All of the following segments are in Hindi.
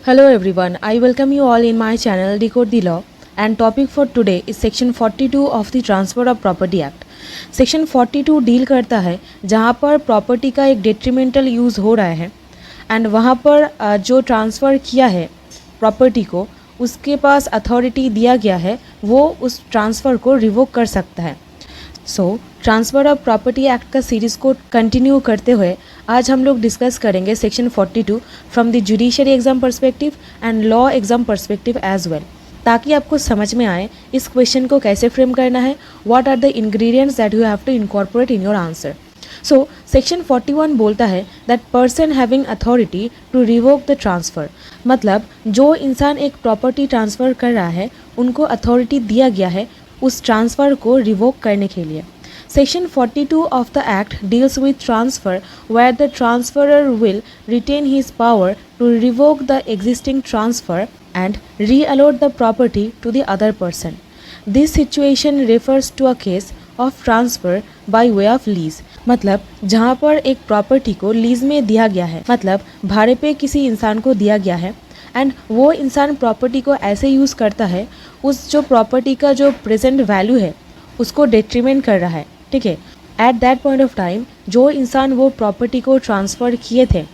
Hello everyone, I welcome you all in my channel Decode the Law, and topic for today is section 42 of the Transfer of Property Act. Section 42 deal करता है जहाँ पर प्रॉपर्टी का एक डेट्रीमेंटल यूज़ हो रहा है एंड वहाँ पर जो ट्रांसफ़र किया है प्रॉपर्टी को उसके पास अथॉरिटी दिया गया है वो उस ट्रांसफ़र को रिवोक कर सकता है। ट्रांसफ़र ऑफ प्रॉपर्टी एक्ट का सीरीज़ को कंटिन्यू करते हुए आज हम लोग डिस्कस करेंगे section 42 from the judiciary exam perspective and law exam perspective as well, ताकि आपको समझ में आए इस क्वेश्चन को कैसे फ्रेम करना है, what are the ingredients that you have to incorporate in your answer. So section 41 बोलता है that person having authority to revoke the transfer, मतलब जो इंसान एक प्रॉपर्टी ट्रांसफ़र कर रहा है उनको अथॉरिटी दिया गया है उस ट्रांसफ़र को रिवोक करने के लिए। Section 42 of the Act deals with transfer where the transferor will retain his power to revoke the existing transfer and reallot the property to the other person. This situation refers to a case of transfer by way of lease, मतलब जहाँ पर एक प्रॉपर्टी को लीज में दिया गया है, मतलब भाड़े पे किसी इंसान को दिया गया है एंड वो इंसान प्रॉपर्टी को ऐसे यूज़ करता है उस जो प्रॉपर्टी का जो प्रेजेंट वैल्यू है उसको डेट्रीमेंट कर रहा है, ठीक है। At that point of time जो इंसान वो प्रॉपर्टी को ट्रांसफ़र किए थे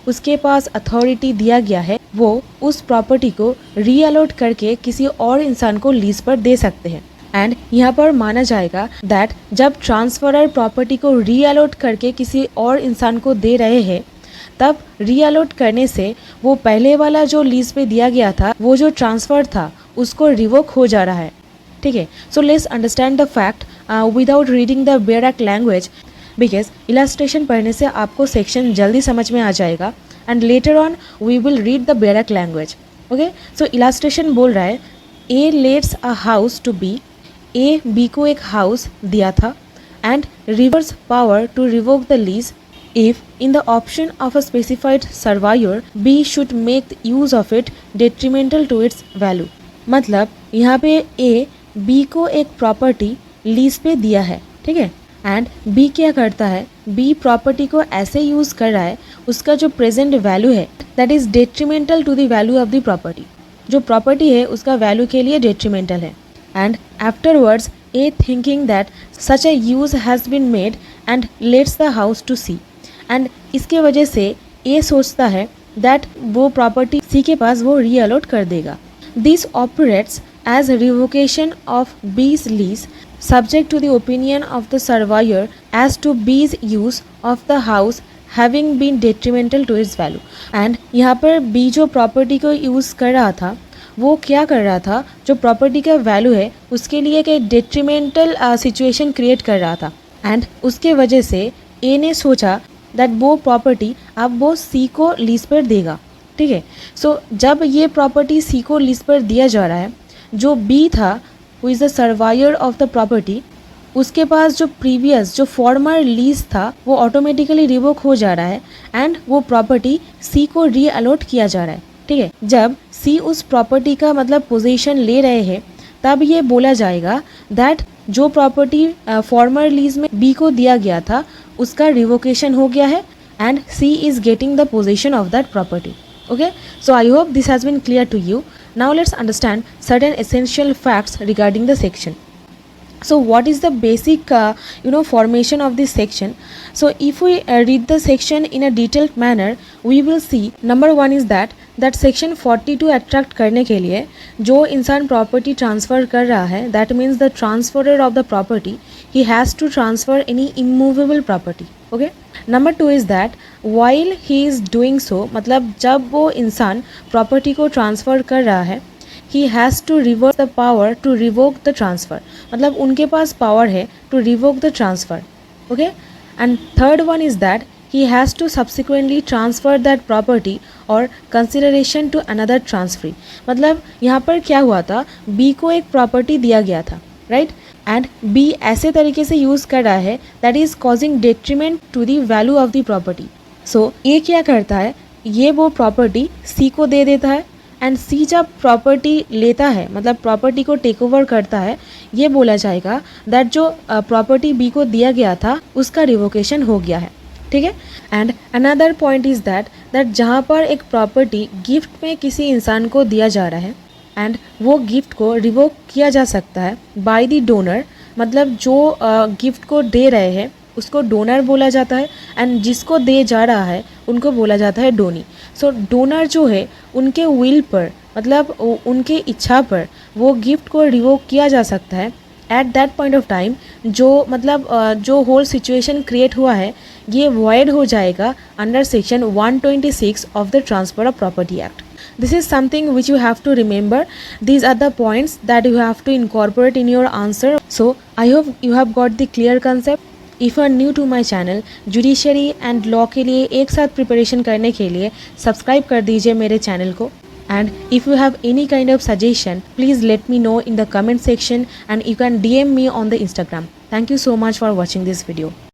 उसके पास अथॉरिटी दिया गया है, वो उस प्रॉपर्टी को रीअलॉट करके किसी और इंसान को लीज पर दे सकते हैं। एंड यहाँ पर माना जाएगा दैट जब ट्रांसफरर प्रॉपर्टी को रीअलॉट करके किसी और इंसान को दे रहे हैं तब रीअलॉट करने से वो पहले वाला जो लीज पे दिया गया था वो जो ट्रांसफ़र था उसको रिवोक हो जा रहा है, ठीक है। So let's understand the fact without reading the bare act language, because illustration पढ़ने से आपको सेक्शन जल्दी समझ में आ जाएगा and later on we will read the bare act language. Okay, so illustration बोल रहा है A lets a house to B, A B को एक हाउस दिया था and reserves power to revoke the lease if in the option of a specified surveyor B should make use of it detrimental to its value, मतलब यहाँ पे A B को एक प्रॉपर्टी लीज पे दिया है, ठीक है, एंड B क्या करता है, B प्रॉपर्टी को ऐसे यूज़ कर रहा है उसका जो प्रेजेंट वैल्यू है that is detrimental to the value of the property, जो प्रॉपर्टी है उसका वैल्यू के लिए डेट्रीमेंटल है। And afterwards A thinking that such a use has been made and lets the house to see, and इसके वजह से ए सोचता है दैट वो प्रॉपर्टी सी के पास वो रीअलॉट कर देगा। This operates as revocation of B's lease subject to the opinion of the surveyor as to B's use of the house having been detrimental to its value. And यहाँ पर बी जो प्रॉपर्टी को यूज़ कर रहा था वो क्या कर रहा था, जो प्रॉपर्टी का वैल्यू है उसके लिए एक डेट्रीमेंटल सिचुएशन क्रिएट कर रहा था एंड उसके वजह से ए ने सोचा दैट वो प्रॉपर्टी अब वो सी को लीज पर देगा, ठीक है। सो जब ये प्रॉपर्टी सी को लीज पर दिया जा रहा है, जो बी था who is the surveyor of the property, उसके पास जो प्रीवियस जो फॉर्मर लीज था वो ऑटोमेटिकली रिवोक हो जा रहा है एंड वो प्रॉपर्टी सी को रीअलॉट किया जा रहा है, ठीक है। जब सी उस प्रॉपर्टी का मतलब पोजीशन ले रहे हैं तब ये बोला जाएगा दैट जो प्रॉपर्टी फॉर्मर लीज में बी को दिया गया था उसका रिवोकेशन हो गया है and C is getting the position of that property. Okay, so I hope this has been clear to you. Now let's understand certain essential facts regarding the section. So what is the basic formation of this section? So if we read the section in a detailed manner, we will see number one is that section 42 attract करने के लिए जो इंसान property transfer कर रहा है, that means the transferor of the property, he has to transfer any immovable property. Okay. Number two is that while he is doing so, मतलब जब वो इंसान property को transfer कर रहा है he has to reverse the power to revoke the transfer, मतलब उनके पास power है to revoke the transfer, okay. And third one is that he has to subsequently transfer that property or consideration to another transferee, मतलब यहाँ पर क्या हुआ था, B को एक property दिया गया था, right, and B ऐसे तरीके से यूज़ कर रहा है that is causing detriment to the value of the property. So ये क्या करता है, ये वो property C को दे देता है एंड सी जब प्रॉपर्टी लेता है मतलब प्रॉपर्टी को टेक ओवर करता है, ये बोला जाएगा दैट जो प्रॉपर्टी बी को दिया गया था उसका रिवोकेशन हो गया है, ठीक है। And another point is that जहाँ पर एक प्रॉपर्टी गिफ्ट में किसी इंसान को दिया जा रहा है एंड वो गिफ्ट को रिवोक किया जा सकता है बाय द डोनर, मतलब जो गिफ्ट को दे रहे हैं उसको डोनर बोला जाता है एंड जिसको दे जा रहा है उनको बोला जाता है डोनी। सो डोनर जो है उनके विल पर, मतलब उनके इच्छा पर वो गिफ्ट को रिवोक किया जा सकता है at that point of time. जो मतलब जो होल सिचुएशन क्रिएट हुआ है ये वॉइड हो जाएगा under section 126 of the transfer of property act. This is something which you have to remember. These are the points that you have to incorporate in your answer. So I hope you have got the clear concept. If you are new to my channel, judiciary and law के लिए एक साथ प्रिपरेशन करने के लिए सब्सक्राइब कर दीजिए मेरे चैनल को। And if you have any kind of suggestion, please let me know in the comment section and you can DM me on the Instagram. Thank you so much for watching this video.